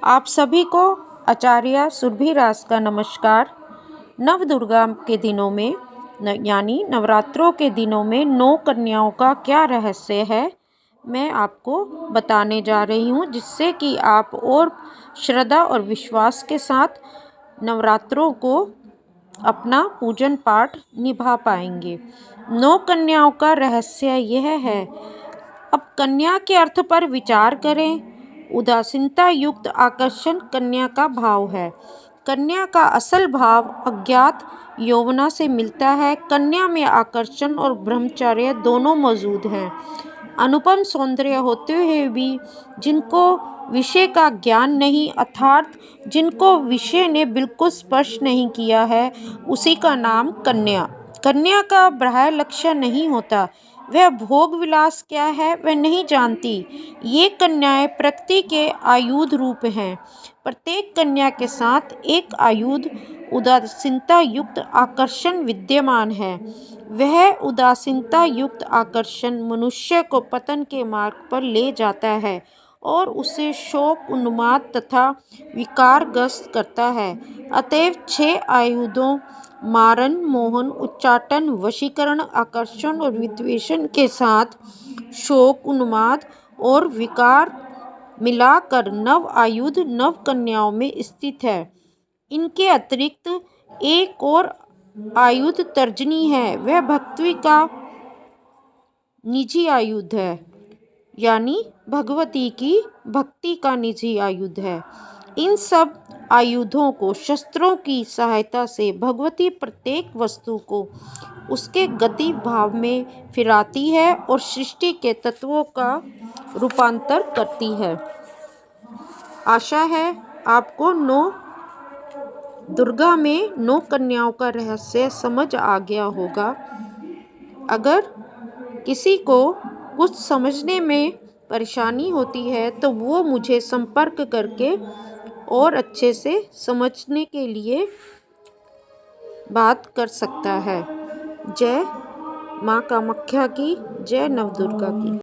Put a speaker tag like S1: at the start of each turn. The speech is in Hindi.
S1: आप सभी को आचार्य सुरभि राज का नमस्कार। नवदुर्गा के दिनों में यानी नवरात्रों के दिनों में 9 कन्याओं का क्या रहस्य है, मैं आपको बताने जा रही हूँ, जिससे कि आप और श्रद्धा और विश्वास के साथ नवरात्रों को अपना पूजन पाठ निभा पाएंगे। 9 कन्याओं का रहस्य यह है। अब कन्या के अर्थ पर विचार करें। उदासीनता युक्त आकर्षण कन्या का भाव है। कन्या का असल भाव अज्ञात यौवना से मिलता है। कन्या में आकर्षण और ब्रह्मचर्य दोनों मौजूद हैं। अनुपम सौंदर्य होते हुए भी जिनको विषय का ज्ञान नहीं, अर्थात जिनको विषय ने बिल्कुल स्पर्श नहीं किया है, उसी का नाम कन्या। कन्या का बाह्य लक्ष्य नहीं होता, वह भोग विलास क्या है वह नहीं जानती। ये कन्याएं प्रकृति के आयुध रूप हैं। प्रत्येक कन्या के साथ एक आयुध उदासीनता युक्त आकर्षण विद्यमान है। वह उदासीनता युक्त आकर्षण मनुष्य को पतन के मार्ग पर ले जाता है और उसे शोक, उन्माद तथा विकारग्रस्त करता है। अतएव 6 आयुधों मारण, मोहन, उच्चाटन, वशीकरण, आकर्षण और विद्वेषण के साथ शोक, उन्माद और विकार मिलाकर 9 आयुध 9 कन्याओं में स्थित है। इनके अतिरिक्त एक और आयुध तर्जनी है। वह भक्ति का निजी आयुध है, यानी भगवती की भक्ति का निजी आयुध है। इन सब आयुधों को शस्त्रों की सहायता से भगवती प्रत्येक वस्तु को उसके गति भाव में फिराती है और सृष्टि के तत्वों का रूपांतर करती है। आशा है आपको 9 दुर्गा में 9 कन्याओं का रहस्य समझ आ गया होगा। अगर किसी को कुछ समझने में परेशानी होती है तो वो मुझे संपर्क करके और अच्छे से समझने के लिए बात कर सकता है। जय माँ कामाख्या की, जय नवदुर्गा की।